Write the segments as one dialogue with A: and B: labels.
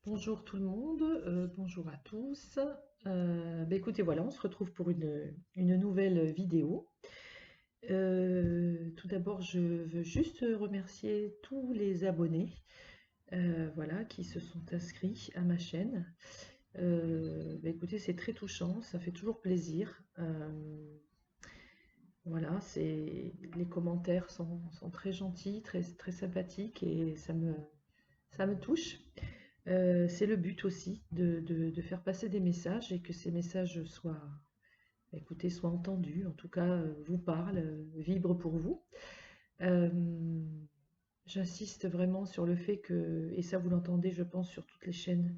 A: Bonjour tout le monde, bonjour à tous. Écoutez, voilà, on se retrouve pour une nouvelle vidéo. Tout d'abord, je veux juste remercier tous les abonnés, voilà, qui se sont inscrits à ma chaîne. Écoutez, c'est très touchant, ça fait toujours plaisir. Voilà, les commentaires sont très gentils, très sympathiques et ça me touche. C'est le but aussi de faire passer des messages et que ces messages soient, écoutez, soient entendus, en tout cas vous parlent, vibrent pour vous. Euh, J'insiste vraiment sur le fait que, et ça vous l'entendez je pense sur toutes les chaînes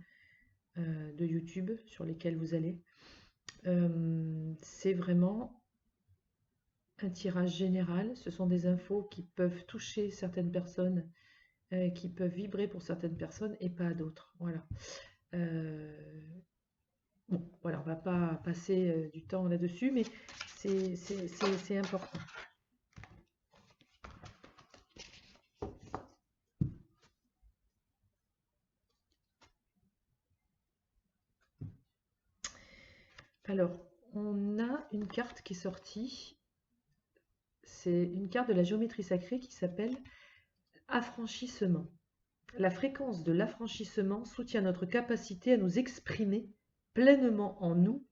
A: de YouTube sur lesquelles vous allez, c'est vraiment un tirage général, ce sont des infos qui peuvent toucher certaines personnes, qui peuvent vibrer pour certaines personnes et pas à d'autres. Voilà. Euh, Bon, voilà, on va pas passer du temps là-dessus, mais c'est important. Alors, on a une carte qui est sortie. C'est une carte de la géométrie sacrée qui s'appelle affranchissement. La fréquence de l'affranchissement soutient notre capacité à nous exprimer pleinement en nous,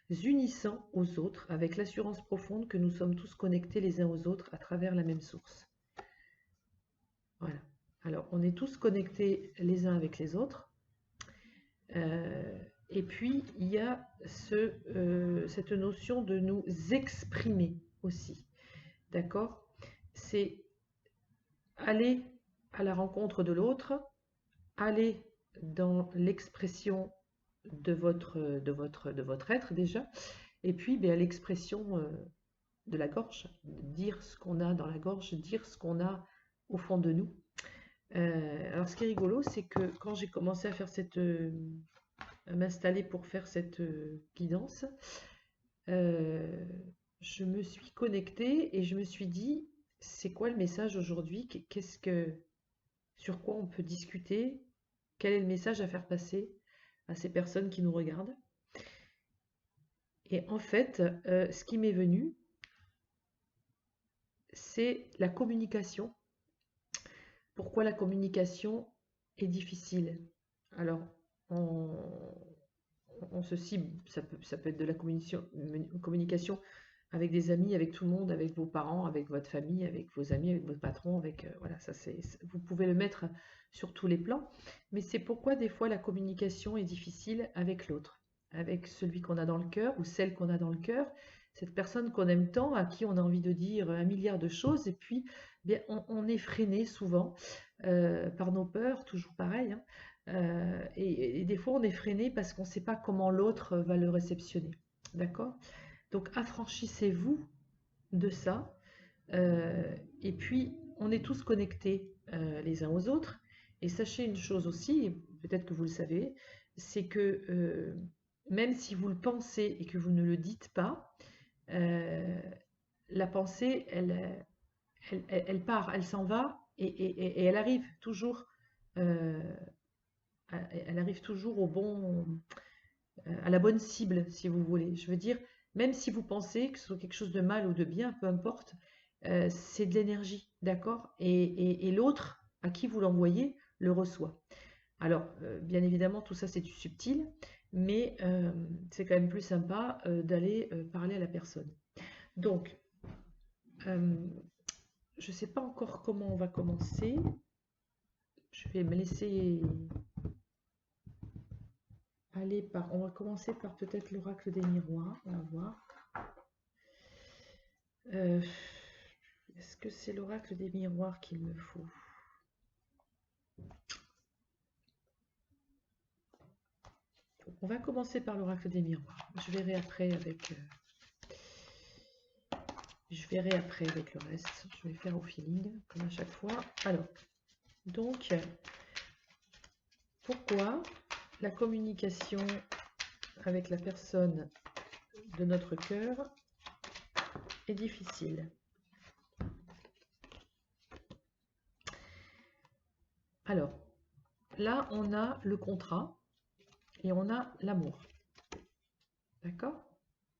A: unissant aux autres avec l'assurance profonde que nous sommes tous connectés les uns aux autres à travers la même source. Voilà. Alors, on est tous connectés les uns avec les autres. Et puis, il y a cette notion de nous exprimer aussi. D'accord? C'est aller à la rencontre de l'autre, aller dans l'expression de votre être déjà, et puis à l'expression de la gorge, dire ce qu'on a dans la gorge, dire ce qu'on a au fond de nous. Alors ce qui est rigolo, c'est que quand j'ai commencé à m'installer pour faire cette guidance, euh, je me suis connectée et je me suis dit, c'est quoi le message aujourd'hui? Sur quoi on peut discuter? Quel est le message à faire passer à ces personnes qui nous regardent? Et en fait, ce qui m'est venu, c'est la communication. Pourquoi la communication est difficile? Alors, on, on se cible, ça peut être de la communication avec des amis, avec tout le monde, avec vos parents, avec votre famille, avec vos amis, avec votre patron, voilà, vous pouvez le mettre sur tous les plans, mais c'est pourquoi des fois la communication est difficile avec l'autre, avec celui qu'on a dans le cœur ou celle qu'on a dans le cœur, cette personne qu'on aime tant, à qui on a envie de dire un milliard de choses, et puis bien, on est freiné souvent par nos peurs, toujours pareil, hein, et des fois, on est freiné parce qu'on ne sait pas comment l'autre va le réceptionner. D'accord? Donc, affranchissez-vous de ça. Et puis, on est tous connectés les uns aux autres. Et sachez une chose aussi, et peut-être que vous le savez, c'est que même si vous le pensez et que vous ne le dites pas, euh, la pensée, elle part, elle s'en va et elle arrive toujours euh, elle arrive toujours à la bonne cible, si vous voulez. Je veux dire, même si vous pensez que ce soit quelque chose de mal ou de bien, peu importe, c'est de l'énergie, d'accord? Et l'autre, à qui vous l'envoyez, le reçoit. Alors, bien évidemment, tout ça, c'est du subtil, mais c'est quand même plus sympa d'aller parler à la personne. Donc, euh, je ne sais pas encore comment on va commencer. Je vais me laisser on va commencer par peut-être l'oracle des miroirs, on va voir. Euh, Est-ce que c'est l'oracle des miroirs qu'il me faut? On va commencer par l'oracle des miroirs. Je verrai après avec le reste. Je vais faire au feeling, comme à chaque fois. Alors, donc, pourquoi la communication avec la personne de notre cœur est difficile? Alors, là, on a le contrat et on a l'amour. D'accord?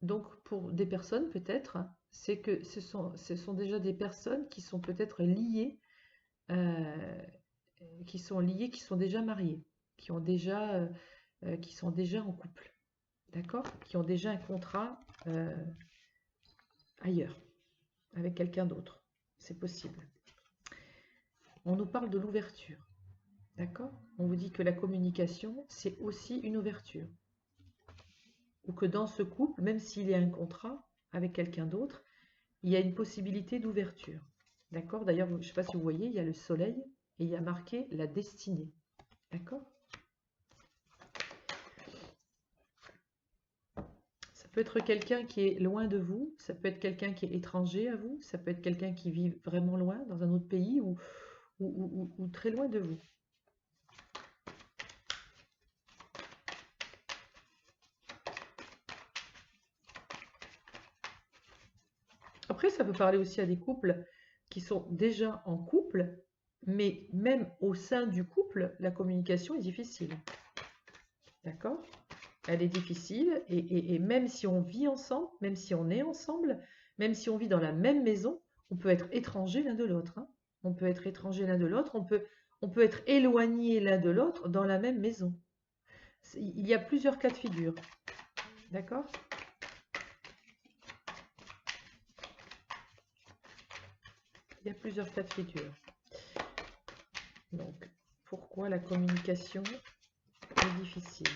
A: Donc, pour des personnes, peut-être, c'est que ce sont déjà des personnes qui sont peut-être liées, qui sont déjà mariées, qui sont déjà en couple. D'accord? Qui ont déjà un contrat ailleurs, avec quelqu'un d'autre. C'est possible. On nous parle de l'ouverture. D'accord? On vous dit que la communication, c'est aussi une ouverture. Ou que dans ce couple, même s'il y a un contrat avec quelqu'un d'autre, il y a une possibilité d'ouverture. D'accord? D'ailleurs, je ne sais pas si vous voyez, il y a le soleil et il y a marqué la destinée. D'accord? Ça peut être quelqu'un qui est loin de vous, ça peut être quelqu'un qui est étranger à vous, ça peut être quelqu'un qui vit vraiment loin, dans un autre pays ou très loin de vous. Après, ça peut parler aussi à des couples qui sont déjà en couple, mais même au sein du couple, la communication est difficile. D'accord? Elle est difficile et même si on vit ensemble, même si on est ensemble, même si on vit dans la même maison, on peut être étranger l'un de l'autre. Hein. On peut être étranger l'un de l'autre, on peut être éloigné l'un de l'autre dans la même maison. Il y a plusieurs cas de figure. D'accord? Il y a plusieurs cas de figure. Donc, pourquoi la communication est difficile?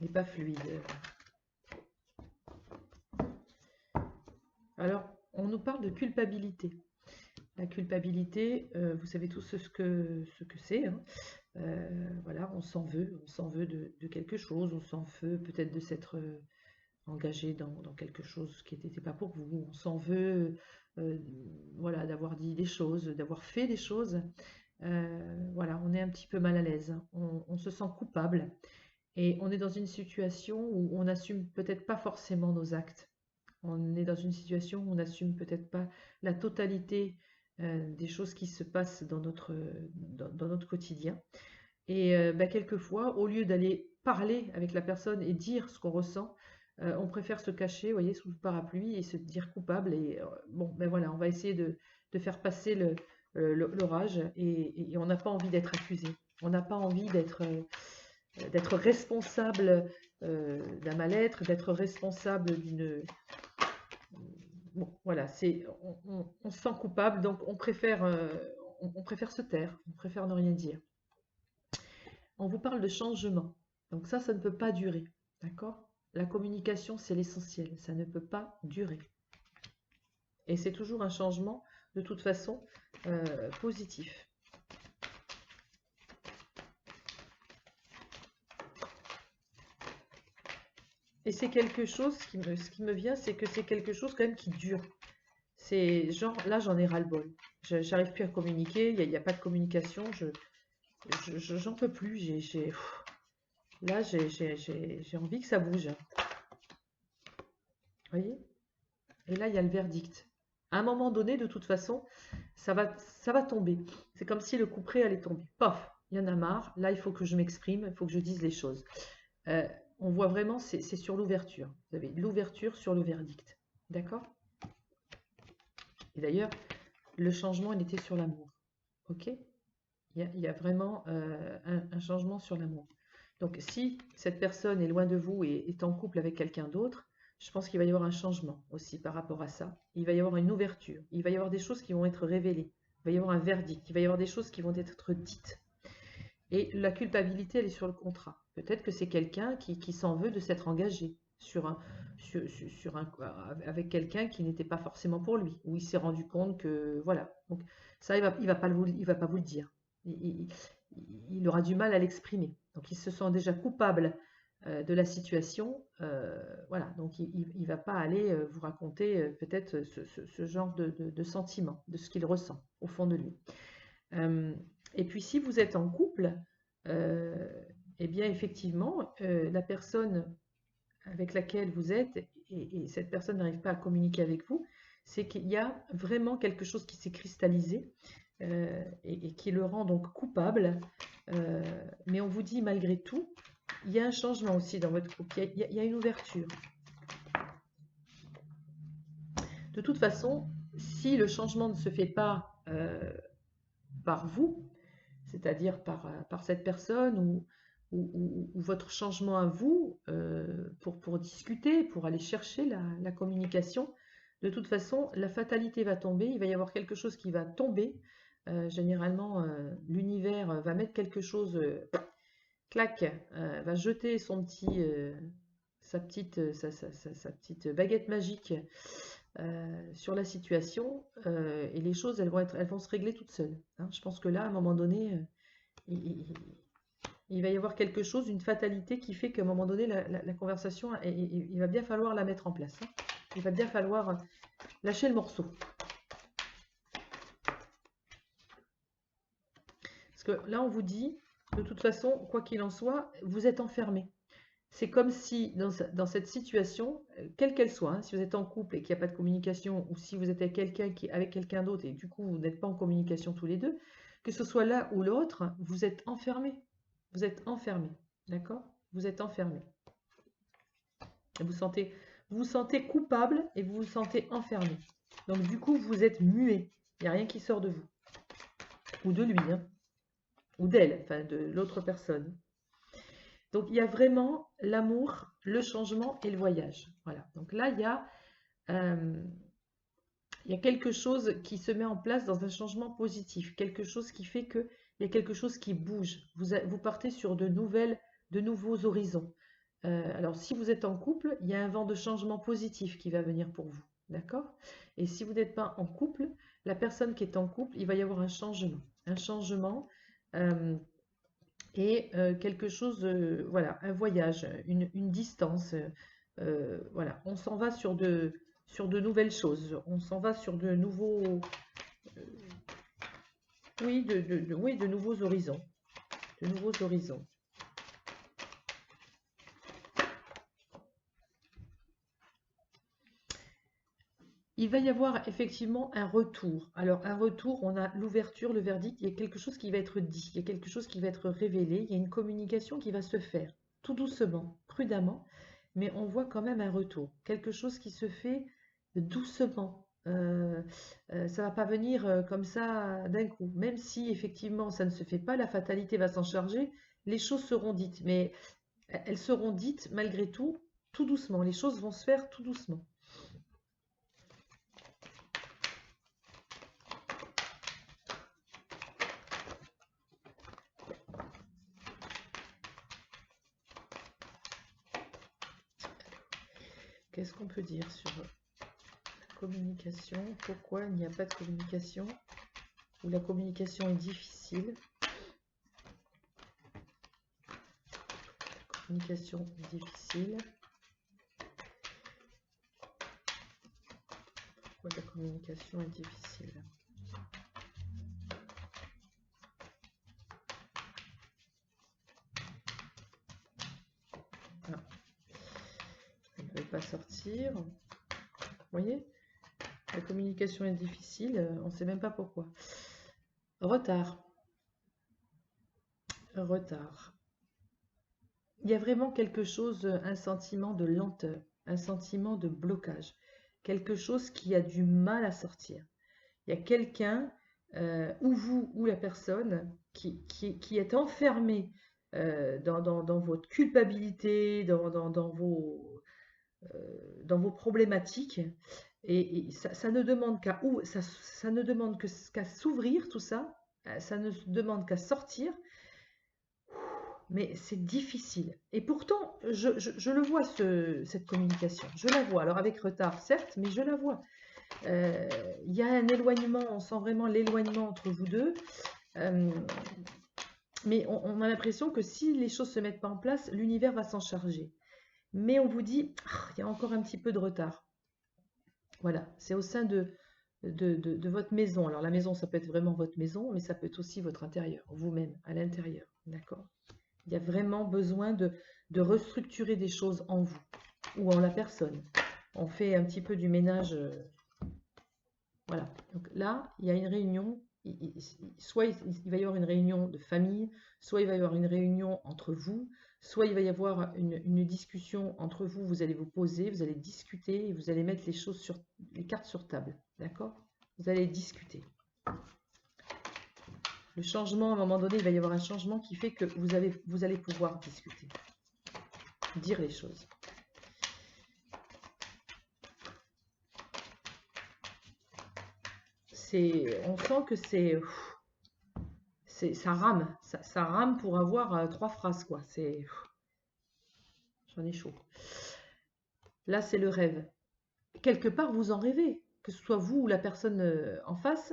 A: N'est pas fluide. Alors, on nous parle de culpabilité. La culpabilité, vous savez tous ce que c'est. Hein. Voilà, on s'en veut de quelque chose, on s'en veut peut-être de s'être engagé dans quelque chose qui n'était pas pour vous, on s'en veut voilà, d'avoir dit des choses, d'avoir fait des choses. Voilà, on est un petit peu mal à l'aise, on se sent coupable et on est dans une situation où on n'assume peut-être pas forcément nos actes. On est dans une situation où on n'assume peut-être pas la totalité des choses qui se passent dans notre quotidien. Et quelquefois, au lieu d'aller parler avec la personne et dire ce qu'on ressent, on préfère se cacher, vous voyez, sous le parapluie et se dire coupable. Et bon, ben voilà, on va essayer de faire passer l'orage et on n'a pas envie d'être accusé. On n'a pas envie d'être responsable d'un mal-être, d'être responsable d'une... Bon, voilà, on se sent coupable, donc on préfère se taire, on préfère ne rien dire. On vous parle de changement. Donc ça ne peut pas durer. D'accord? La communication, c'est l'essentiel. Ça ne peut pas durer. Et c'est toujours un changement, de toute façon, positif. Et c'est quelque chose, ce qui me vient, c'est que c'est quelque chose quand même qui dure. C'est genre, là j'en ai ras-le-bol. J'arrive plus à communiquer, il n'y a pas de communication, j'en peux plus. Là, j'ai envie que ça bouge. Vous voyez? Et là, il y a le verdict. À un moment donné, de toute façon, ça va tomber. C'est comme si le couperet allait tomber. Pof, il y en a marre. Là, il faut que je m'exprime, il faut que je dise les choses. On voit vraiment, c'est sur l'ouverture. Vous avez l'ouverture sur le verdict. D'accord? Et d'ailleurs, le changement, il était sur l'amour. Ok? Il y a vraiment un changement sur l'amour. Donc, si cette personne est loin de vous et est en couple avec quelqu'un d'autre, je pense qu'il va y avoir un changement aussi par rapport à ça. Il va y avoir une ouverture. Il va y avoir des choses qui vont être révélées. Il va y avoir un verdict. Il va y avoir des choses qui vont être dites. Et la culpabilité, elle est sur le contrat. Peut-être que c'est quelqu'un qui s'en veut de s'être engagé avec quelqu'un qui n'était pas forcément pour lui, où il s'est rendu compte que, voilà. Donc ça, il va pas vous le dire. Il aura du mal à l'exprimer. Donc il se sent déjà coupable de la situation. Voilà, donc il ne va pas aller vous raconter peut-être ce genre de sentiment, de ce qu'il ressent au fond de lui. Et puis si vous êtes en couple, eh bien effectivement, la personne avec laquelle vous êtes et cette personne n'arrive pas à communiquer avec vous, c'est qu'il y a vraiment quelque chose qui s'est cristallisé et qui le rend donc coupable. Mais on vous dit malgré tout, il y a un changement aussi dans votre couple, il y a une ouverture. De toute façon, si le changement ne se fait pas par vous, c'est-à-dire par cette personne ou votre changement à vous, pour discuter, pour aller chercher la communication, de toute façon, la fatalité va tomber, il va y avoir quelque chose qui va tomber. Généralement, l'univers va mettre quelque chose, clac, va jeter sa petite baguette magique sur la situation, et les choses elles vont se régler toutes seules. Hein. Je pense que là, à un moment donné, il va y avoir quelque chose, une fatalité qui fait qu'à un moment donné, la conversation, il va bien falloir la mettre en place. Hein. Il va bien falloir lâcher le morceau. Parce que là, on vous dit, de toute façon, quoi qu'il en soit, vous êtes enfermé. C'est comme si, dans cette situation, quelle qu'elle soit, hein, si vous êtes en couple et qu'il n'y a pas de communication, ou si vous êtes avec quelqu'un d'autre et du coup, vous n'êtes pas en communication tous les deux, que ce soit l'un ou l'autre, vous êtes enfermé. Vous êtes enfermé, d'accord? Vous êtes enfermé. Vous vous sentez coupable et vous vous sentez enfermé. Donc du coup, vous êtes muet. Il n'y a rien qui sort de vous. Ou de lui, hein, ou d'elle, enfin de l'autre personne. Donc il y a vraiment l'amour, le changement et le voyage. Voilà. Donc là, il y a quelque chose qui se met en place dans un changement positif. Quelque chose qui fait qu'il y a quelque chose qui bouge. Vous partez sur de nouveaux horizons. Alors si vous êtes en couple, il y a un vent de changement positif qui va venir pour vous. D'accord? Et si vous n'êtes pas en couple, la personne qui est en couple, il va y avoir un changement. Un changement. Et quelque chose, voilà, un voyage, une distance, voilà, on s'en va sur de nouvelles choses, on s'en va sur de nouveaux, oui, oui, de nouveaux horizons, de nouveaux horizons. Il va y avoir effectivement un retour. Alors, un retour, on a l'ouverture, le verdict, il y a quelque chose qui va être dit, il y a quelque chose qui va être révélé, il y a une communication qui va se faire, tout doucement, prudemment, mais on voit quand même un retour. Quelque chose qui se fait doucement. Ça ne va pas venir comme ça d'un coup. Même si effectivement ça ne se fait pas, la fatalité va s'en charger, les choses seront dites. Mais elles seront dites malgré tout doucement. Les choses vont se faire tout doucement. Qu'est-ce qu'on peut dire sur la communication? Pourquoi il n'y a pas de communication? Ou la communication est difficile? La communication est difficile. Pourquoi la communication est difficile? Ah. Elle ne veut pas sortir. Vous voyez? La communication est difficile, on ne sait même pas pourquoi. Retard. Retard. Il y a vraiment quelque chose, un sentiment de lenteur, un sentiment de blocage, quelque chose qui a du mal à sortir. Il y a quelqu'un, ou vous, ou la personne, qui est enfermé dans votre culpabilité, dans vos problématiques, et ça ne demande ça ne demande qu'à s'ouvrir tout ça, ça ne demande qu'à sortir, mais c'est difficile. Et pourtant, je le vois, cette communication, je la vois, alors avec retard certes, mais je la vois. Il y a un éloignement, on sent vraiment l'éloignement entre vous deux, mais on a l'impression que si les choses ne se mettent pas en place, l'univers va s'en charger. Mais on vous dit, il y a encore un petit peu de retard. Voilà, c'est au sein de votre maison. Alors la maison, ça peut être vraiment votre maison, mais ça peut être aussi votre intérieur, vous-même, à l'intérieur. D'accord? Il y a vraiment besoin de restructurer des choses en vous ou en la personne. On fait un petit peu du ménage. Voilà. Donc là, il y a une réunion soit il va y avoir une réunion de famille, soit il va y avoir une réunion entre vous, soit il va y avoir une discussion entre vous, vous allez vous poser, vous allez discuter et vous allez mettre les cartes sur table, d'accord? Vous allez discuter. Le changement, à un moment donné, il va y avoir un changement qui fait que vous allez pouvoir discuter, dire les choses. On sent que ça rame, ça rame pour avoir 3 phrases, quoi. J'en ai chaud. Là, c'est le rêve. Quelque part, vous en rêvez, que ce soit vous ou la personne en face,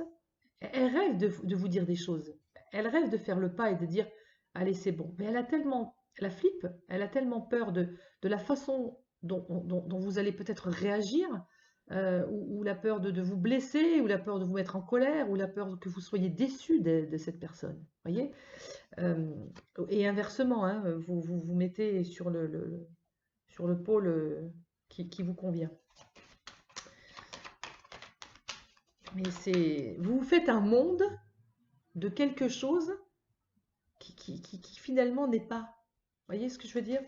A: elle rêve de vous dire des choses. Elle rêve de faire le pas et de dire, allez, c'est bon. Mais la flippe, elle a tellement peur de la façon dont vous allez peut-être réagir, ou la peur de vous blesser, ou la peur de vous mettre en colère, ou la peur que vous soyez déçu de cette personne. Voyez. Et inversement, hein, vous mettez sur le pôle qui vous convient. Mais vous faites un monde de quelque chose qui finalement n'est pas. Vous voyez ce que je veux dire?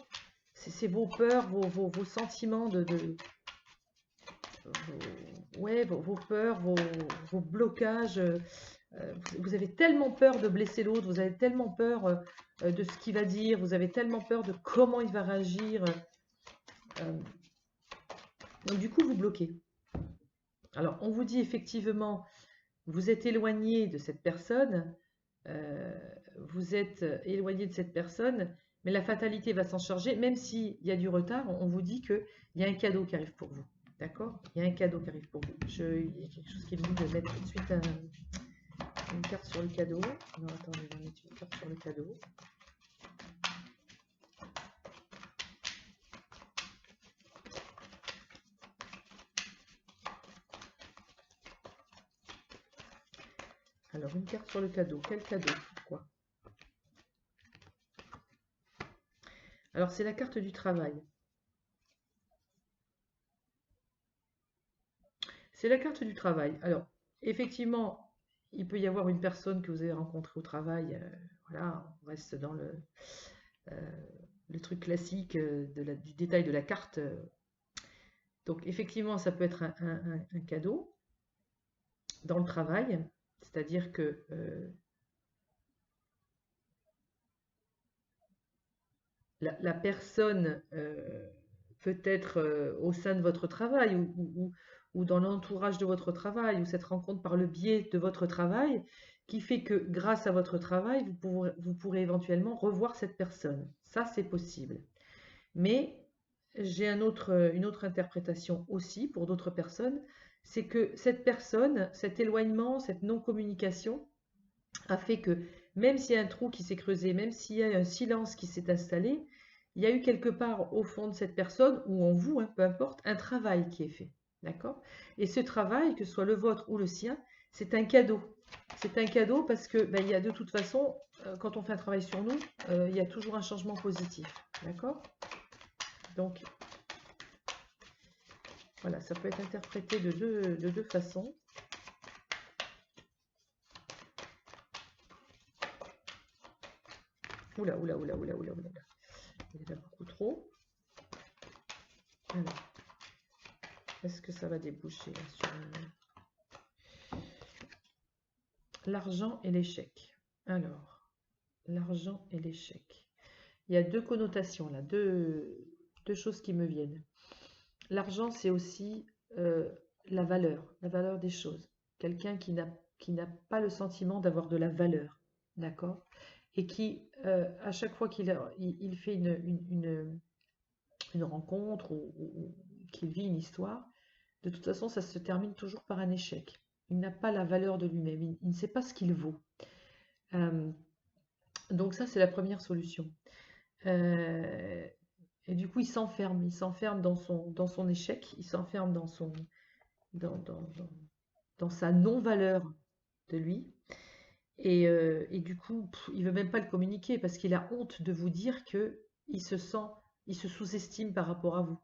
A: C'est vos peurs, vos sentiments vos peurs, vos blocages. Vous avez tellement peur de blesser l'autre, vous avez tellement peur de ce qu'il va dire, vous avez tellement peur de comment il va réagir. Donc du coup, vous bloquez. Alors, on vous dit effectivement, vous êtes éloigné de cette personne, vous êtes éloigné de cette personne, mais la fatalité va s'en charger, même s'il y a du retard, on vous dit qu'il y a un cadeau qui arrive pour vous. D'accord? Il y a un cadeau qui arrive pour vous. Il y a quelque chose qui me dit de mettre tout de suite une carte sur le cadeau. Non, attendez, on va mettre une carte sur le cadeau. Alors, une carte sur le cadeau. Quel cadeau? Pourquoi? Alors, c'est la carte du travail. C'est la carte du travail. Alors, effectivement, il peut y avoir une personne que vous avez rencontrée au travail. Voilà, on reste dans le truc classique du détail de la carte. Donc, effectivement, ça peut être un cadeau dans le travail. C'est-à-dire que la personne peut être au sein de votre travail ou dans l'entourage de votre travail, ou cette rencontre par le biais de votre travail, qui fait que grâce à votre travail, vous pourrez éventuellement revoir cette personne. Ça, c'est possible. Mais j'ai une autre interprétation aussi pour d'autres personnes, c'est que cette personne, cet éloignement, cette non-communication a fait que même s'il y a un trou qui s'est creusé, même s'il y a un silence qui s'est installé, il y a eu quelque part au fond de cette personne, ou en vous, hein, peu importe, un travail qui est fait. D'accord? Et ce travail, que ce soit le vôtre ou le sien, c'est un cadeau. C'est un cadeau parce que ben, il y a de toute façon, quand on fait un travail sur nous, il y a toujours un changement positif. D'accord? Donc, voilà, ça peut être interprété de deux façons. Oula. Il y en a beaucoup trop. Alors, est-ce que ça va déboucher là, sur l'argent et l'échec? Alors, l'argent et l'échec. Il y a deux connotations là, deux choses qui me viennent. L'argent, c'est aussi la valeur des choses. Quelqu'un qui n'a pas le sentiment d'avoir de la valeur, d'accord? Et qui, à chaque fois qu'il fait une rencontre ou qu'il vit une histoire, de toute façon, ça se termine toujours par un échec. Il n'a pas la valeur de lui-même, il ne sait pas ce qu'il vaut. Donc ça, c'est la première solution. Et du coup, il s'enferme dans son échec, il s'enferme dans sa non-valeur de lui. Et du coup, il veut même pas le communiquer parce qu'il a honte de vous dire que il se sous-estime par rapport à vous.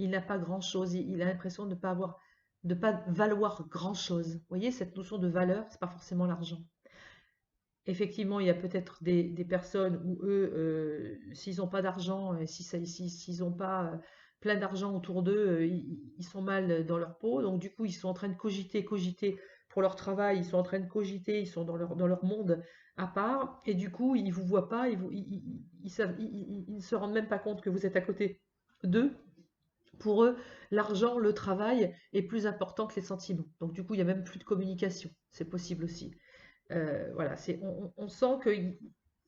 A: Il n'a pas grand-chose, il a l'impression de ne pas avoir de pas valoir grand-chose. Vous voyez, cette notion de valeur, c'est pas forcément l'argent. Effectivement, il y a peut-être des personnes où eux, s'ils n'ont pas d'argent, s'ils n'ont pas plein d'argent autour d'eux, ils sont mal dans leur peau. Donc du coup, ils sont en train de cogiter pour leur travail, ils sont en train de cogiter, ils sont dans leur monde à part. Et du coup, ils ne vous voient pas, ils ne se rendent même pas compte que vous êtes à côté d'eux. Pour eux, l'argent, le travail est plus important que les sentiments. Donc du coup, il n'y a même plus de communication. C'est possible aussi. Voilà, on sent que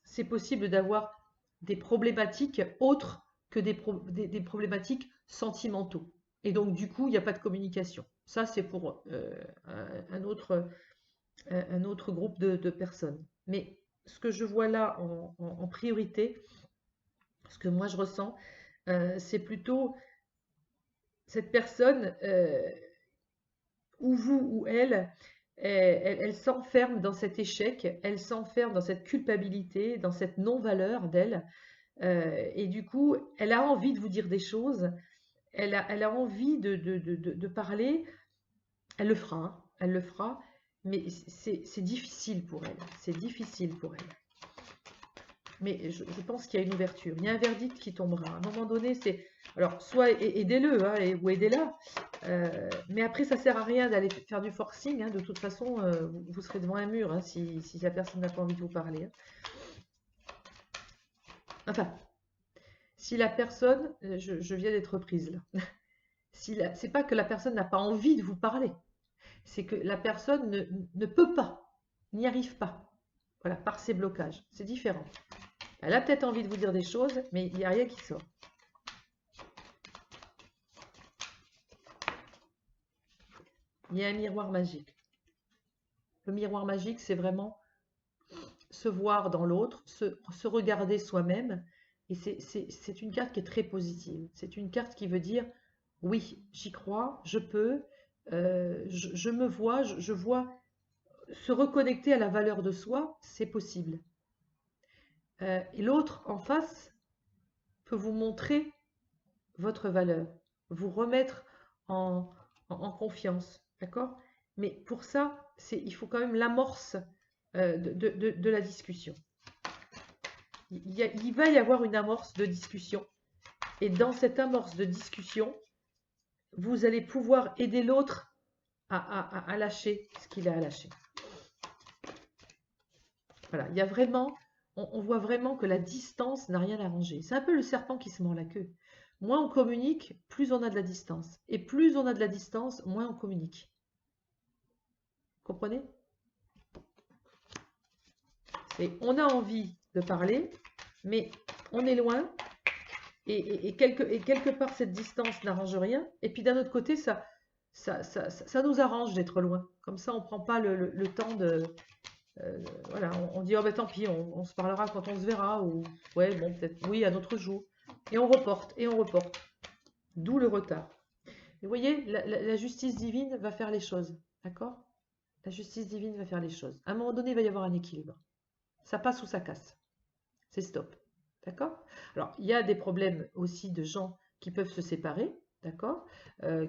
A: c'est possible d'avoir des problématiques autres que des problématiques sentimentaux. Et donc, du coup, il n'y a pas de communication. Ça, c'est pour un autre groupe de personnes. Mais ce que je vois là en priorité, ce que moi je ressens, c'est plutôt cette personne, ou vous ou elle s'enferme dans cet échec, elle s'enferme dans cette culpabilité, dans cette non-valeur d'elle. Et du coup, elle a envie de vous dire des choses, elle a envie de parler, elle le fera, hein, elle le fera, mais c'est difficile pour elle, c'est difficile pour elle. Mais je pense qu'il y a une ouverture, il y a un verdict qui tombera. À un moment donné, c'est... Alors, soit aidez-le, hein, ou aidez-la, mais après, ça sert à rien d'aller faire du forcing, hein. De toute façon, vous serez devant un mur, hein, si la personne n'a pas envie de vous parler, hein. Enfin, si la personne... Je viens d'être prise, là. C'est pas que la personne n'a pas envie de vous parler, c'est que la personne ne peut pas, n'y arrive pas. Voilà, par ses blocages. C'est différent. Elle a peut-être envie de vous dire des choses, mais il n'y a rien qui sort. Il y a un miroir magique. Le miroir magique, c'est vraiment se voir dans l'autre, se regarder soi-même. Et c'est une carte qui est très positive. C'est une carte qui veut dire, oui, j'y crois, je peux, je me vois, je vois se reconnecter à la valeur de soi, c'est possible. Et l'autre en face peut vous montrer votre valeur, vous remettre en confiance, d'accord? Mais pour ça, il faut quand même l'amorce de la discussion. Il va y avoir une amorce de discussion. Et dans cette amorce de discussion, vous allez pouvoir aider l'autre à lâcher ce qu'il a à lâcher. Voilà, il y a vraiment, on voit vraiment que la distance n'a rien arrangé. C'est un peu le serpent qui se mord la queue. Moins on communique, plus on a de la distance. Et plus on a de la distance, moins on communique. Comprenez? On a envie de parler, mais on est loin. Et quelque part, cette distance n'arrange rien. Et puis d'un autre côté, ça nous arrange d'être loin. Comme ça, on ne prend pas le temps de... voilà, on dit, oh ben tant pis, on se parlera quand on se verra. Ou, ouais, bon, peut-être, oui, un autre jour. Et on reporte, et on reporte. D'où le retard. Et vous voyez, la justice divine va faire les choses. D'accord? La justice divine va faire les choses. À un moment donné, il va y avoir un équilibre. Ça passe ou ça casse. C'est stop. D'accord? Alors, il y a des problèmes aussi de gens qui peuvent se séparer, d'accord?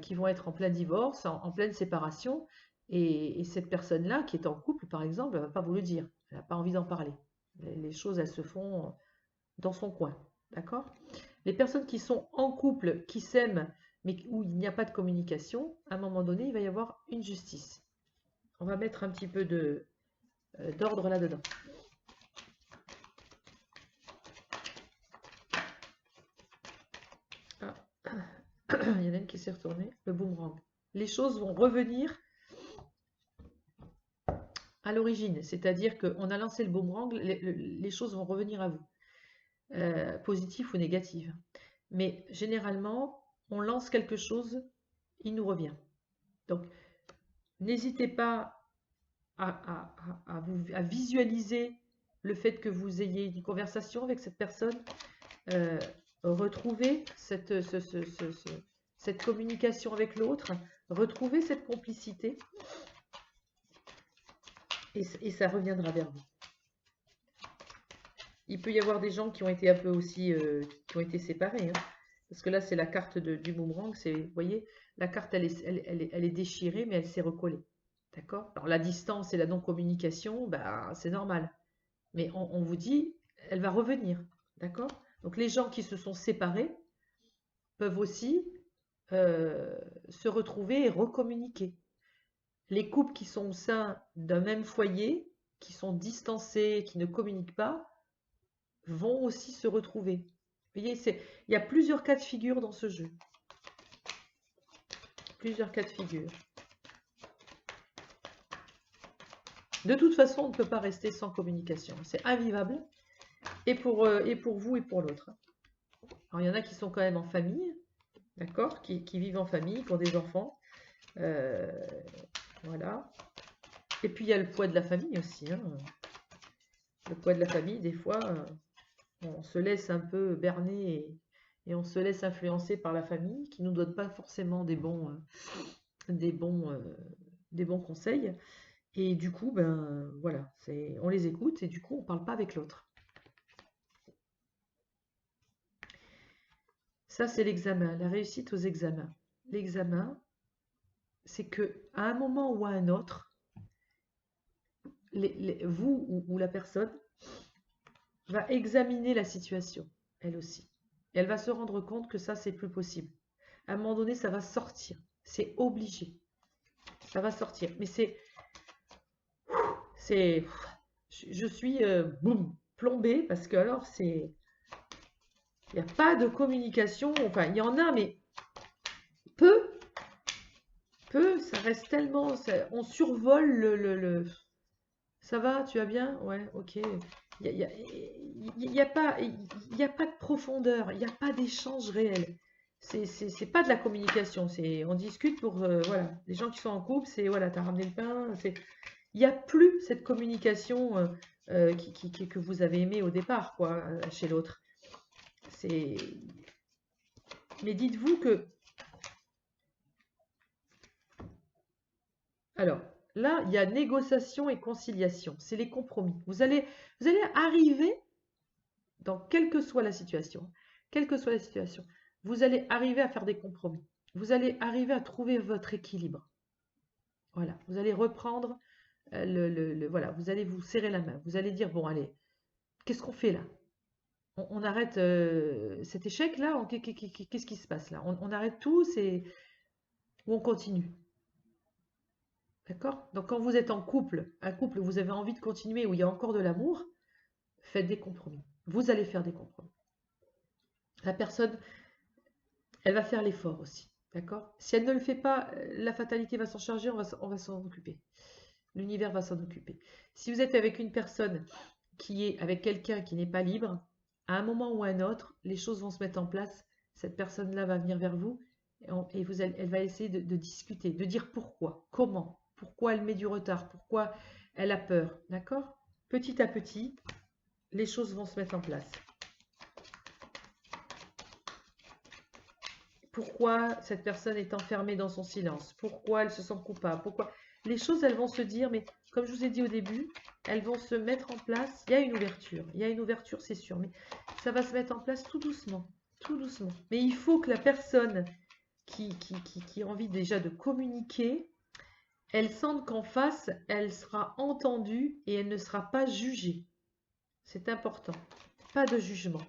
A: Qui vont être en plein divorce, en pleine séparation. Et cette personne-là, qui est en couple, par exemple, elle ne va pas vous le dire. Elle n'a pas envie d'en parler. Les choses, elles se font dans son coin. D'accord? Les personnes qui sont en couple, qui s'aiment, mais où il n'y a pas de communication, à un moment donné, il va y avoir une justice. On va mettre un petit peu d'ordre là-dedans. Ah. Il y en a une qui s'est retournée. Le boomerang. Les choses vont revenir à l'origine. C'est-à-dire qu'on a lancé le boomerang, les choses vont revenir à vous. Positif ou négatif. Mais généralement, on lance quelque chose, il nous revient. Donc, n'hésitez pas à visualiser le fait que vous ayez une conversation avec cette personne, retrouver cette communication avec l'autre, retrouver cette complicité, et ça reviendra vers vous. Il peut y avoir des gens qui ont été un peu aussi, qui ont été séparés, hein. Parce que là, c'est la carte du boomerang. Vous voyez, la carte, elle est déchirée, mais elle s'est recollée. D'accord? Alors, la distance et la non-communication, bah, c'est normal. Mais on vous dit, elle va revenir. D'accord? Donc, les gens qui se sont séparés peuvent aussi se retrouver et recommuniquer. Les couples qui sont au sein d'un même foyer, qui sont distancés, qui ne communiquent pas, vont aussi se retrouver. Vous voyez, il y a plusieurs cas de figure dans ce jeu. Plusieurs cas de figure. De toute façon, on ne peut pas rester sans communication. C'est invivable, et pour vous et pour l'autre. Alors, il y en a qui sont quand même en famille, d'accord, qui vivent en famille, qui ont des enfants. Voilà. Et puis, il y a le poids de la famille aussi. Hein. Le poids de la famille, des fois, on se laisse un peu berner et on se laisse influencer par la famille, qui ne nous donne pas forcément des bons conseils. Et du coup, ben voilà, on les écoute et du coup, on ne parle pas avec l'autre. Ça, c'est l'examen, la réussite aux examens. L'examen, c'est que à un moment ou à un autre, vous ou la personne va examiner la situation, elle aussi. Et elle va se rendre compte que ça, c'est plus possible. À un moment donné, ça va sortir. C'est obligé. Ça va sortir. Mais je suis boum, plombée parce que alors il n'y a pas de communication. Enfin, il y en a, mais peu, ça reste tellement, on survole ça va, tu vas bien? Ouais, ok. Il n'y a pas de profondeur, il n'y a pas d'échange réel. C'est pas de la communication, on discute pour, voilà, les gens qui sont en couple, c'est, voilà, t'as ramené le pain, il n'y a plus cette communication que vous avez aimée au départ, quoi, chez l'autre. Mais dites-vous que, alors, là, il y a négociation et conciliation, c'est les compromis. Vous allez arriver, dans quelle que soit la situation, vous allez arriver à faire des compromis. Vous allez arriver à trouver votre équilibre. Voilà, vous allez reprendre voilà, vous allez vous serrer la main. Vous allez dire, bon, allez, qu'est-ce qu'on fait là? On arrête cet échec-là? Qu'est-ce qui se passe là? On arrête tout, ou on continue? D'accord? Donc quand vous êtes en couple, un couple où vous avez envie de continuer, où il y a encore de l'amour, faites des compromis. Vous allez faire des compromis. La personne, elle va faire l'effort aussi. D'accord? Si elle ne le fait pas, la fatalité va s'en charger, on va s'en occuper. L'univers va s'en occuper. Si vous êtes avec une personne qui est avec quelqu'un qui n'est pas libre, à un moment ou à un autre, les choses vont se mettre en place. Cette personne-là va venir vers vous et elle va essayer de discuter, de dire pourquoi, comment, pourquoi elle met du retard, pourquoi elle a peur. D'accord? Petit à petit, les choses vont se mettre en place. Pourquoi cette personne est enfermée dans son silence? Pourquoi elle se sent coupable? Pourquoi? Les choses, elles vont se dire, mais comme je vous ai dit au début, elles vont se mettre en place. Il y a une ouverture, c'est sûr, mais ça va se mettre en place tout doucement, tout doucement. Mais il faut que la personne qui a envie déjà de communiquer, elle sente qu'en face, elle sera entendue et elle ne sera pas jugée. C'est important. Pas de jugement.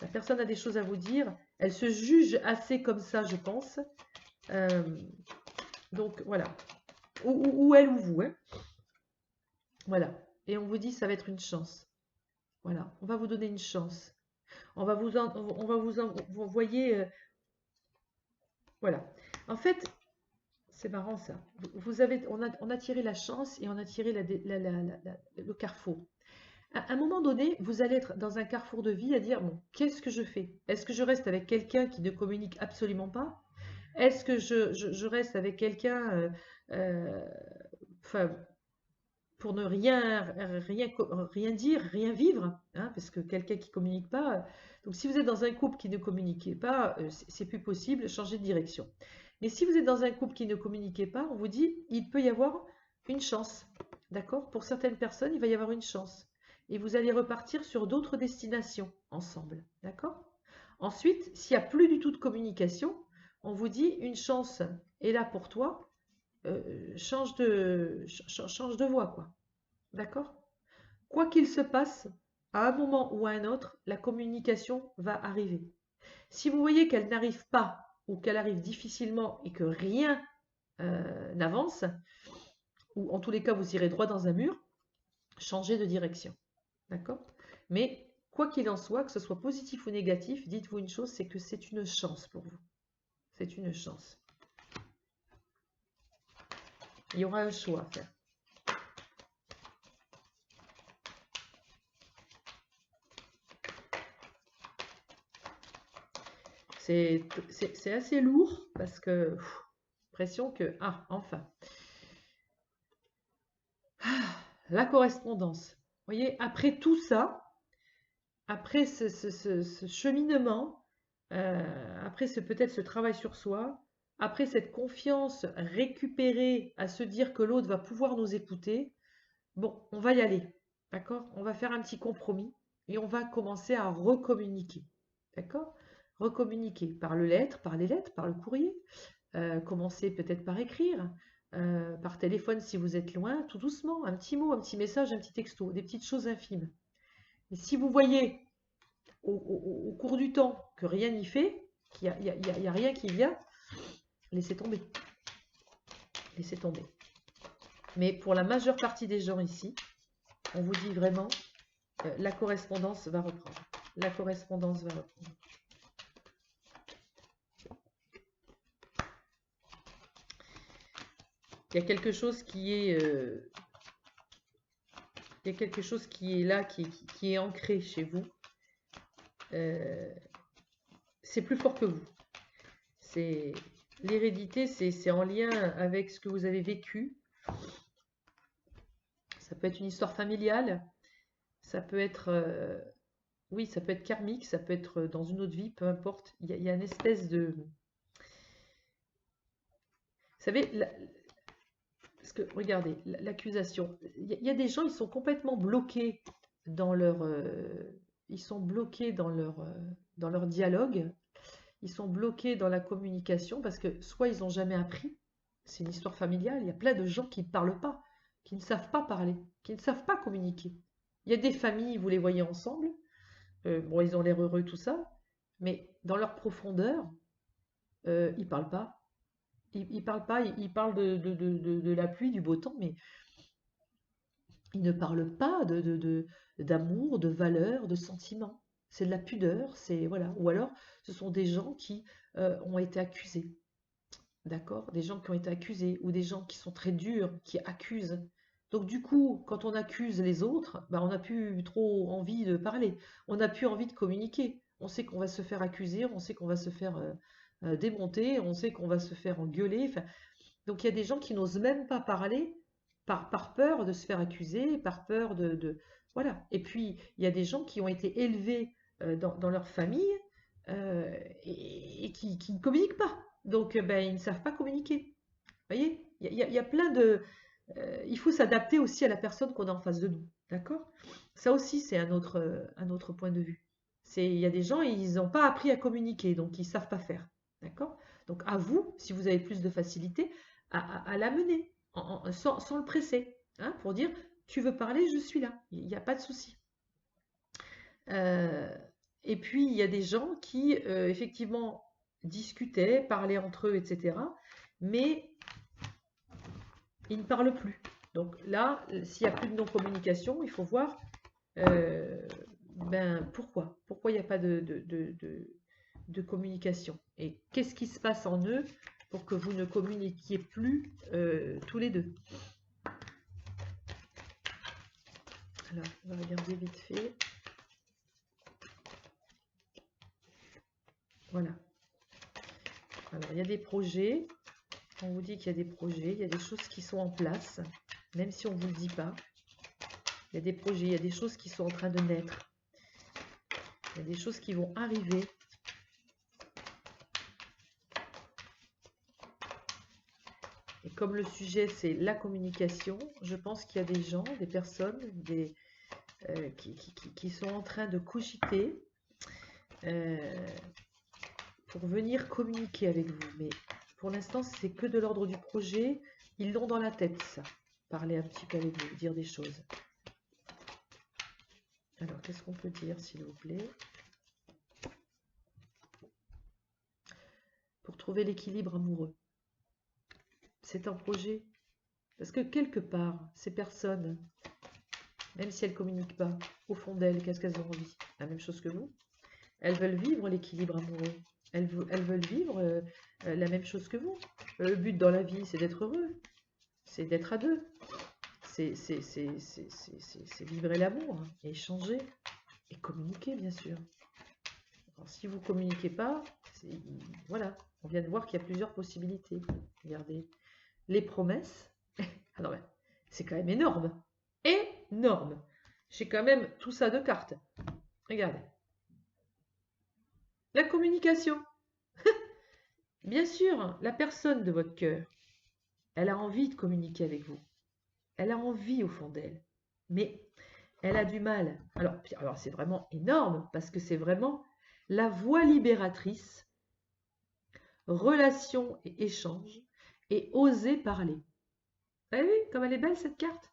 A: La personne a des choses à vous dire. Elle se juge assez comme ça, je pense. Donc, voilà. Ou elle ou vous. Hein. Voilà. Et on vous dit, ça va être une chance. Voilà. On va vous donner une chance. On va vous envoyer... voilà. En fait, c'est marrant ça. On a tiré la chance et on a tiré le carrefour. À un moment donné, vous allez être dans un carrefour de vie à dire, bon, qu'est-ce que je fais? Est-ce que je reste avec quelqu'un qui ne communique absolument pas? Est-ce que je reste avec quelqu'un pour ne rien dire, rien vivre, hein, parce que quelqu'un qui ne communique pas... donc si vous êtes dans un couple qui ne communiquait pas, c'est plus possible, changez de direction. Mais si vous êtes dans un couple qui ne communiquait pas, on vous dit, il peut y avoir une chance. D'accord? Pour certaines personnes, il va y avoir une chance. Et vous allez repartir sur d'autres destinations ensemble. D'accord? Ensuite, s'il n'y a plus du tout de communication, on vous dit une chance est là pour toi, change de voie, quoi. D'accord? Quoi qu'il se passe, à un moment ou à un autre, la communication va arriver. Si vous voyez qu'elle n'arrive pas ou qu'elle arrive difficilement et que rien n'avance, ou en tous les cas vous irez droit dans un mur, changez de direction. D'accord? Mais quoi qu'il en soit, que ce soit positif ou négatif, dites-vous une chose, c'est que c'est une chance pour vous. C'est une chance. Il y aura un choix à faire. C'est assez lourd parce que pression que... Ah, enfin. La correspondance. Vous voyez, après tout ça, après ce cheminement, après peut-être ce travail sur soi, après cette confiance récupérée à se dire que l'autre va pouvoir nous écouter, bon, on va y aller, d'accord? On va faire un petit compromis et on va commencer à recommuniquer, d'accord? Recommuniquer par les lettres, par le courrier, commencer peut-être par écrire, par téléphone si vous êtes loin, tout doucement, un petit mot, un petit message, un petit texto, des petites choses infimes. Mais si vous voyez au cours du temps que rien n'y fait, qu'il n'y a rien qui vient, laissez tomber. Laissez tomber. Mais pour la majeure partie des gens ici, on vous dit vraiment, la correspondance va reprendre. La correspondance va reprendre. Il y a quelque chose qui est... il y a quelque chose qui est là, qui est ancré chez vous. C'est plus fort que vous. C'est l'hérédité, c'est en lien avec ce que vous avez vécu. Ça peut être une histoire familiale, ça peut être, oui, ça peut être karmique, ça peut être dans une autre vie, peu importe. Il y a une espèce de... Vous savez, parce que, regardez, l'accusation, il y a des gens, ils sont complètement bloqués dans leur... ils sont bloqués dans leur dialogue, ils sont bloqués dans la communication parce que soit ils n'ont jamais appris, c'est une histoire familiale, il y a plein de gens qui ne parlent pas, qui ne savent pas parler, qui ne savent pas communiquer. Il y a des familles, vous les voyez ensemble, bon, ils ont l'air heureux, tout ça, mais dans leur profondeur, ils ne parlent pas. Ils parlent pas, ils parlent de la pluie, du beau temps, mais ils ne parlent pas d'amour, de valeur, de sentiments. C'est de la pudeur, c'est voilà. Ou alors, ce sont des gens qui ont été accusés, d'accord? Des gens qui ont été accusés, ou des gens qui sont très durs, qui accusent. Donc du coup, quand on accuse les autres, bah, on n'a plus trop envie de parler, on n'a plus envie de communiquer. On sait qu'on va se faire accuser, on sait qu'on va se faire démonter, on sait qu'on va se faire engueuler. Enfin, donc il y a des gens qui n'osent même pas parler par peur de se faire accuser, par peur voilà. Et puis, il y a des gens qui ont été élevés dans leur famille et qui ne communiquent pas. Donc, ben, ils ne savent pas communiquer. Vous voyez, il y a plein de... il faut s'adapter aussi à la personne qu'on a en face de nous. D'accord? Ça aussi, c'est un autre point de vue. Il y a des gens, ils n'ont pas appris à communiquer, donc ils ne savent pas faire. D'accord? Donc, à vous, si vous avez plus de facilité, à l'amener, sans le presser, hein, pour dire, tu veux parler, je suis là, il n'y a pas de souci. Et puis, il y a des gens qui, effectivement, discutaient, parlaient entre eux, etc. Mais ils ne parlent plus. Donc là, s'il n'y a plus de non-communication, il faut voir ben, pourquoi. Pourquoi il n'y a pas de communication. Et qu'est-ce qui se passe en eux pour que vous ne communiquiez plus tous les deux. Alors, on va regarder vite fait. Voilà. Alors, il y a des projets. On vous dit qu'il y a des projets, il y a des choses qui sont en place, même si on ne vous le dit pas. Il y a des projets, il y a des choses qui sont en train de naître. Il y a des choses qui vont arriver. Et comme le sujet, c'est la communication, je pense qu'il y a des gens, des personnes qui sont en train de cogiter pour venir communiquer avec vous. Mais pour l'instant, c'est que de l'ordre du projet. Ils l'ont dans la tête, ça. Parler un petit peu avec vous, dire des choses. Alors, qu'est-ce qu'on peut dire, s'il vous plaît? Pour trouver l'équilibre amoureux. C'est un projet. Parce que quelque part, ces personnes, même si elles ne communiquent pas, au fond d'elles, qu'est-ce qu'elles ont envie? La même chose que vous. Elles veulent vivre l'équilibre amoureux. Elles veulent vivre la même chose que vous. Le but dans la vie, c'est d'être heureux. C'est d'être à deux. C'est vivre l'amour, hein, et échanger, et communiquer, bien sûr. Alors, si vous ne communiquez pas, voilà, on vient de voir qu'il y a plusieurs possibilités. Regardez, les promesses, ah non, c'est quand même énorme. Énorme. J'ai quand même tout ça de cartes. Regardez. La communication. Bien sûr, la personne de votre cœur, elle a envie de communiquer avec vous. Elle a envie au fond d'elle. Mais elle a du mal. Alors c'est vraiment énorme parce que c'est vraiment la voie libératrice, relation et échange, et oser parler. Vous avez vu comme elle est belle cette carte?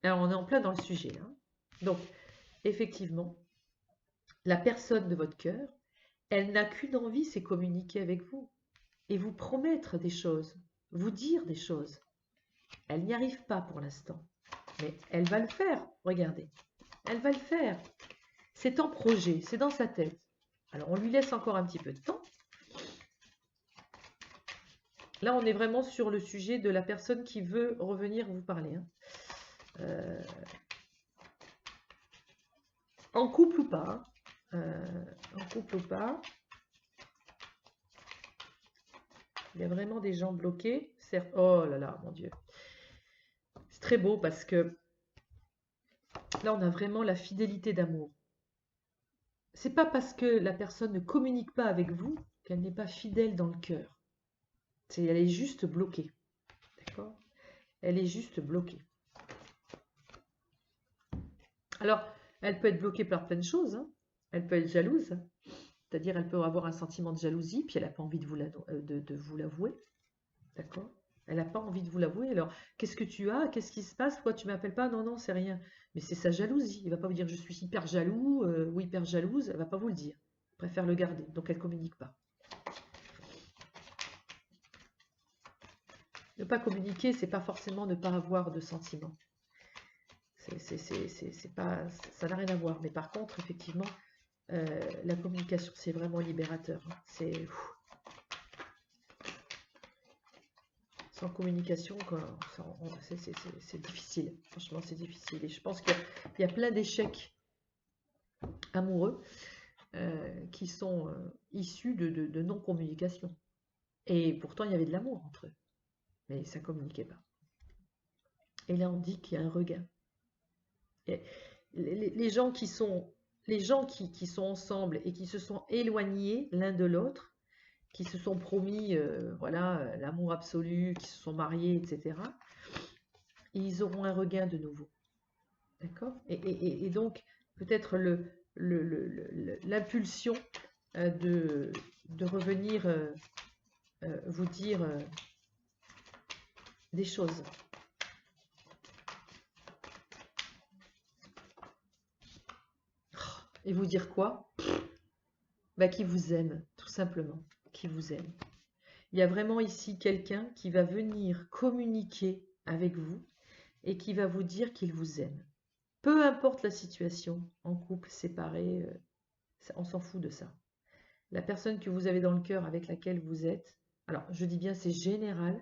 A: Alors on est en plein dans le sujet. Hein. Donc, effectivement, la personne de votre cœur, elle n'a qu'une envie, c'est communiquer avec vous et vous promettre des choses, vous dire des choses. Elle n'y arrive pas pour l'instant, mais elle va le faire, regardez. Elle va le faire. C'est en projet, c'est dans sa tête. Alors, on lui laisse encore un petit peu de temps. Là, on est vraiment sur le sujet de la personne qui veut revenir vous parler. Hein. En couple ou pas. En couple ou pas. Il y a vraiment des gens bloqués. Oh là là, mon Dieu. C'est très beau parce que là, on a vraiment la fidélité d'amour. C'est pas parce que la personne ne communique pas avec vous qu'elle n'est pas fidèle dans le cœur. Elle est juste bloquée. D'accord? Elle est juste bloquée. Alors, elle peut être bloquée par plein de choses. Hein. Elle peut être jalouse. C'est-à-dire, elle peut avoir un sentiment de jalousie, puis elle n'a pas envie de vous l'avouer. D'accord? Elle n'a pas envie de vous l'avouer. Alors, qu'est-ce que tu as? Qu'est-ce qui se passe? Pourquoi tu ne m'appelles pas? Non, non, c'est rien. Mais c'est sa jalousie. Il ne va pas vous dire je suis hyper jaloux ou hyper jalouse. Elle ne va pas vous le dire. Elle préfère le garder. Donc, elle ne communique pas. Ne pas communiquer, c'est pas forcément ne pas avoir de sentiments. Ça n'a rien à voir. Mais par contre, effectivement, la communication, c'est vraiment libérateur. Hein. Sans communication, c'est difficile. Franchement, c'est difficile. Et je pense qu'il y a plein d'échecs amoureux qui sont issus de non-communication. Et pourtant, il y avait de l'amour entre eux. Mais ça ne communiquait pas. Et là, on dit qu'il y a un regain. Et les gens qui sont ensemble et qui se sont éloignés l'un de l'autre, qui se sont promis voilà, l'amour absolu, qui se sont mariés, etc., ils auront un regain de nouveau. D'accord? Et donc, peut-être l'impulsion de revenir vous dire des choses. Et vous dire quoi? Bah, qui vous aime, tout simplement. Qui vous aime. Il y a vraiment ici quelqu'un qui va venir communiquer avec vous et qui va vous dire qu'il vous aime. Peu importe la situation, en couple, séparé, on s'en fout de ça. La personne que vous avez dans le cœur avec laquelle vous êtes, alors je dis bien c'est général,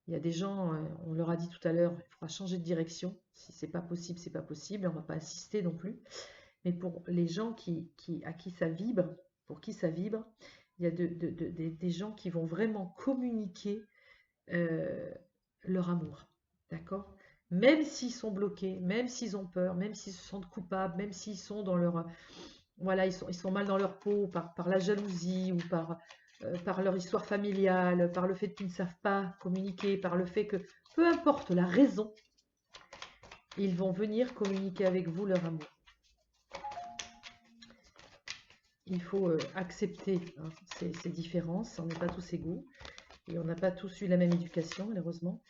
A: il y a des gens, on leur a dit tout à l'heure, il faudra changer de direction, si c'est pas possible, c'est pas possible, on ne va pas insister non plus, mais pour les gens à qui ça vibre, pour qui ça vibre, il y a des gens qui vont vraiment communiquer leur amour, d'accord? Même s'ils sont bloqués, même s'ils ont peur, même s'ils se sentent coupables, même s'ils sont dans leur... Voilà, ils sont mal dans leur peau par la jalousie ou par leur histoire familiale, par le fait qu'ils ne savent pas communiquer, par le fait que, peu importe la raison, ils vont venir communiquer avec vous leur amour. il faut accepter hein, ces différences. On n'est pas tous égaux et on n'a pas tous eu la même éducation, malheureusement.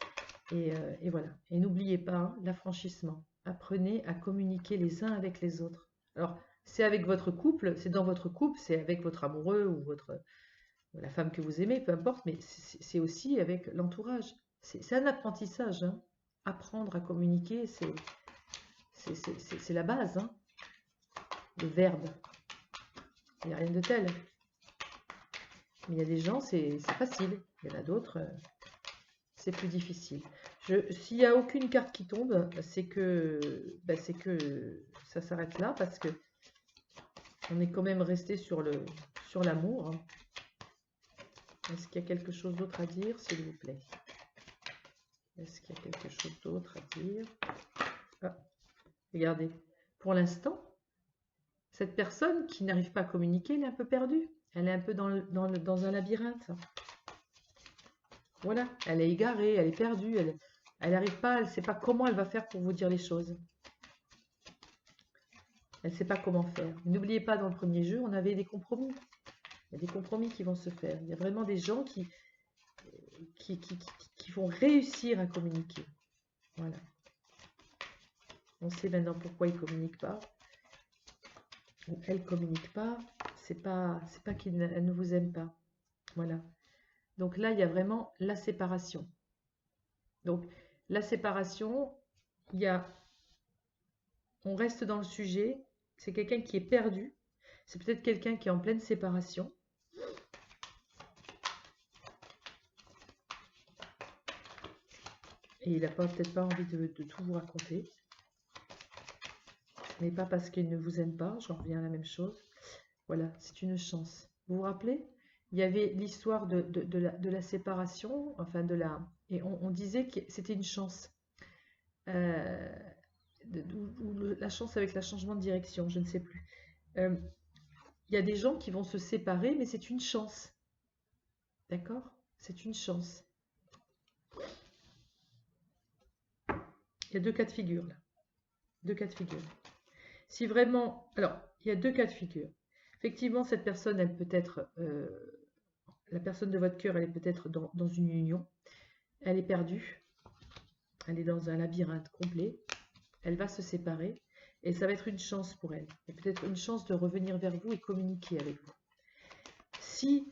A: Et voilà. Et n'oubliez pas hein, l'affranchissement. Apprenez à communiquer les uns avec les autres. Alors, c'est avec votre couple, c'est dans votre couple, c'est avec votre amoureux ou la femme que vous aimez, peu importe, mais c'est aussi avec l'entourage. C'est un apprentissage. Hein. Apprendre à communiquer, c'est la base. Hein. Le verbe. Il n'y a rien de tel. Mais il y a des gens, c'est facile. Il y en a d'autres, c'est plus difficile. S'il n'y a aucune carte qui tombe, c'est que ça s'arrête là parce que on est quand même resté sur l'amour. Hein. Est-ce qu'il y a quelque chose d'autre à dire, s'il vous plaît? Est-ce qu'il y a quelque chose d'autre à dire? Ah, regardez. Pour l'instant, cette personne qui n'arrive pas à communiquer, elle est un peu perdue. Elle est un peu dans un labyrinthe. Voilà, elle est égarée, elle est perdue, elle n'arrive pas, elle ne sait pas comment elle va faire pour vous dire les choses. Elle ne sait pas comment faire. N'oubliez pas, dans le premier jeu, on avait des compromis. Il y a des compromis qui vont se faire. Il y a vraiment des gens qui vont réussir à communiquer. Voilà. On sait maintenant pourquoi ils ne communiquent pas. Ou elle ne communique pas. C'est pas qu'elle ne vous aime pas. Voilà. Donc là, il y a vraiment la séparation. Donc, la séparation, on reste dans le sujet, c'est quelqu'un qui est perdu, c'est peut-être quelqu'un qui est en pleine séparation. Et il n'a peut-être pas envie de tout vous raconter. Mais pas parce qu'il ne vous aime pas, j'en reviens à la même chose. Voilà, c'est une chance. Vous vous rappelez? Il y avait l'histoire de la séparation, enfin et on disait que c'était une chance. Ou la chance avec le changement de direction, je ne sais plus. Il y a des gens qui vont se séparer, mais c'est une chance. D'accord? C'est une chance. Il y a deux cas de figure, là. Deux cas de figure. Si vraiment... Alors, il y a deux cas de figure. Effectivement, cette personne, elle peut être... la personne de votre cœur, elle est peut-être dans une union. Elle est perdue. Elle est dans un labyrinthe complet. Elle va se séparer. Et ça va être une chance pour elle. Et peut-être une chance de revenir vers vous et communiquer avec vous. Si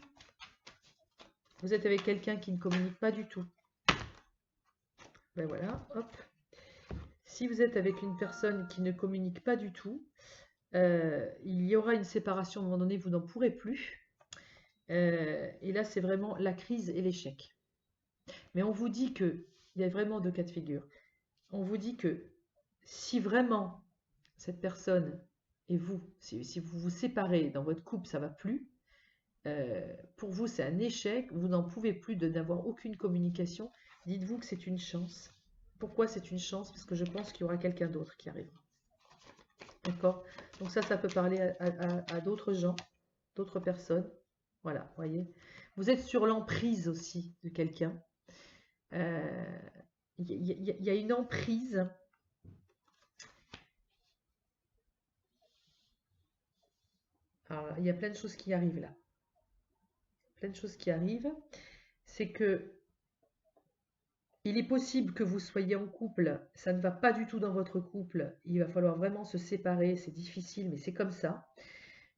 A: vous êtes avec quelqu'un qui ne communique pas du tout, ben voilà, hop. Si vous êtes avec une personne qui ne communique pas du tout, il y aura une séparation à un moment donné, vous n'en pourrez plus. Et là, c'est vraiment la crise et l'échec. Mais on vous dit qu'il y a vraiment deux cas de figure. On vous dit que si vraiment cette personne et vous, si vous vous séparez dans votre couple, ça ne va plus, pour vous, c'est un échec, vous n'en pouvez plus de n'avoir aucune communication, dites-vous que c'est une chance. Pourquoi c'est une chance? Parce que je pense qu'il y aura quelqu'un d'autre qui arrivera. D'accord? Donc ça peut parler à d'autres gens, d'autres personnes. Voilà, voyez. Vous êtes sur l'emprise aussi de quelqu'un. Il y a une emprise. Alors, il y a plein de choses qui arrivent là. Plein de choses qui arrivent. C'est que il est possible que vous soyez en couple, ça ne va pas du tout dans votre couple, il va falloir vraiment se séparer, c'est difficile, mais c'est comme ça.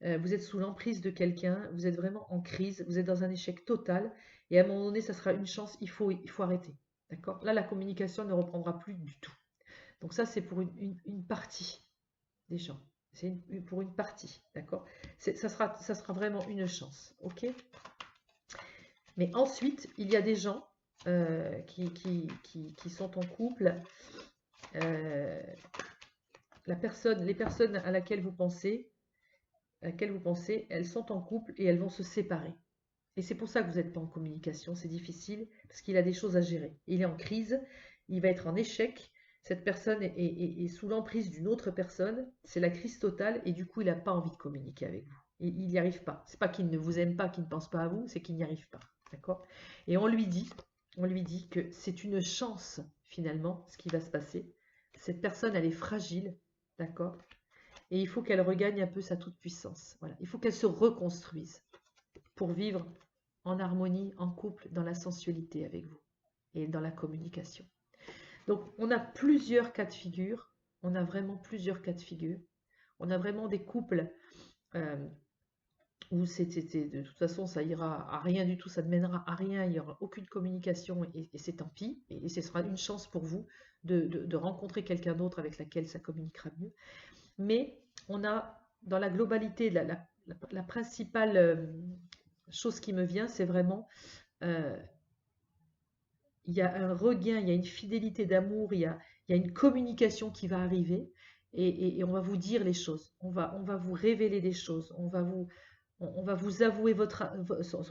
A: Vous êtes sous l'emprise de quelqu'un, vous êtes vraiment en crise, vous êtes dans un échec total, et à un moment donné, ça sera une chance, il faut arrêter. D'accord? Là, la communication ne reprendra plus du tout. Donc ça, c'est pour une partie des gens. C'est pour une partie, d'accord? Ça sera vraiment une chance, ok? Mais ensuite, il y a des gens qui sont en couple. Les personnes à laquelle vous pensez, elles sont en couple et elles vont se séparer. Et c'est pour ça que vous n'êtes pas en communication, c'est difficile, parce qu'il a des choses à gérer. Il est en crise, il va être en échec, cette personne est sous l'emprise d'une autre personne, c'est la crise totale, et du coup, il n'a pas envie de communiquer avec vous. Il n'y arrive pas. C'est pas qu'il ne vous aime pas, qu'il ne pense pas à vous, c'est qu'il n'y arrive pas. D'accord? Et on lui dit que c'est une chance, finalement, ce qui va se passer. Cette personne, elle est fragile, d'accord? et il faut qu'elle regagne un peu sa toute-puissance. Voilà. Il faut qu'elle se reconstruise pour vivre en harmonie, en couple, dans la sensualité avec vous et dans la communication. Donc, on a plusieurs cas de figure. On a vraiment plusieurs cas de figure. On a vraiment des couples où de toute façon, ça ira à rien du tout, ça ne mènera à rien, il n'y aura aucune communication et c'est tant pis. Et ce sera une chance pour vous de rencontrer quelqu'un d'autre avec laquelle ça communiquera mieux. Mais on a, dans la globalité, la principale chose qui me vient, c'est vraiment il y a un regain, il y a une fidélité d'amour, il y a une communication qui va arriver et on va vous dire les choses, on va vous révéler des choses, on va vous avouer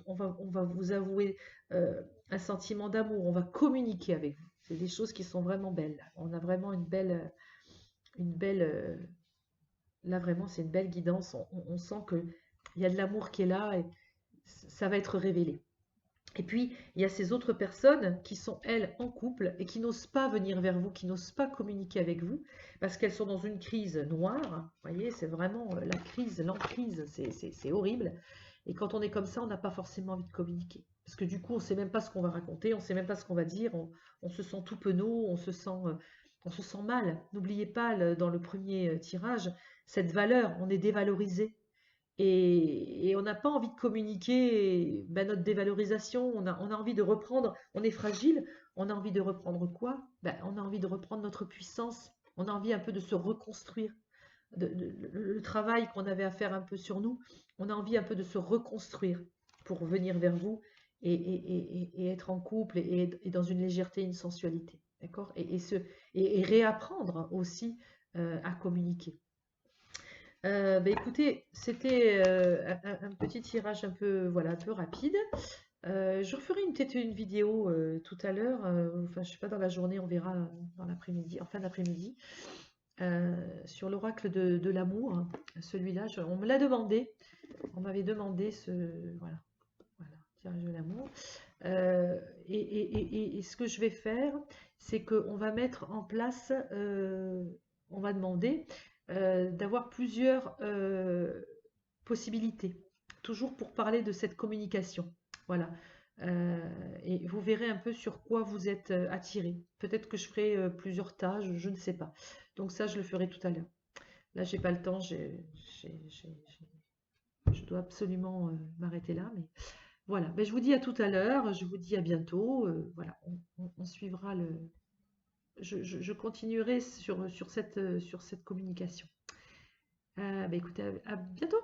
A: on va vous avouer un sentiment d'amour, on va communiquer avec vous. C'est des choses qui sont vraiment belles. On a vraiment une belle, là vraiment c'est une belle guidance. On sent que il y a de l'amour qui est là et ça va être révélé. Et puis, il y a ces autres personnes qui sont, elles, en couple et qui n'osent pas venir vers vous, qui n'osent pas communiquer avec vous, parce qu'elles sont dans une crise noire. Vous voyez, c'est vraiment la crise, l'emprise, c'est horrible. Et quand on est comme ça, on n'a pas forcément envie de communiquer. Parce que du coup, on ne sait même pas ce qu'on va raconter, on ne sait même pas ce qu'on va dire, on se sent tout penaud, on se sent mal. N'oubliez pas, dans le premier tirage, cette valeur, on est dévalorisé. Et on n'a pas envie de communiquer notre dévalorisation, on a envie de reprendre, on est fragile, on a envie de reprendre quoi? On a envie de reprendre notre puissance, on a envie un peu de se reconstruire, le travail qu'on avait à faire un peu sur nous, on a envie un peu de se reconstruire pour venir vers vous et être en couple et dans une légèreté, une sensualité, d'accord? Et réapprendre aussi à communiquer. Écoutez, c'était un petit tirage un peu, voilà, un peu rapide. Je referai peut-être une vidéo tout à l'heure, enfin je sais pas dans la journée, on verra dans l'après-midi, en fin d'après-midi, sur l'oracle de l'amour. Celui-là, on me l'a demandé, on m'avait demandé voilà, tirage de l'amour. Et ce que je vais faire, c'est qu'on va mettre en place, on va demander d'avoir plusieurs possibilités, toujours pour parler de cette communication. Voilà. Et vous verrez un peu sur quoi vous êtes attiré. Peut-être que je ferai plusieurs tâches, je ne sais pas. Donc ça, je le ferai tout à l'heure. Là, j'ai pas le temps, je dois absolument m'arrêter là, mais voilà. Je vous dis à tout à l'heure, je vous dis à bientôt. Voilà, on suivra je continuerai sur cette communication. Écoutez, à bientôt.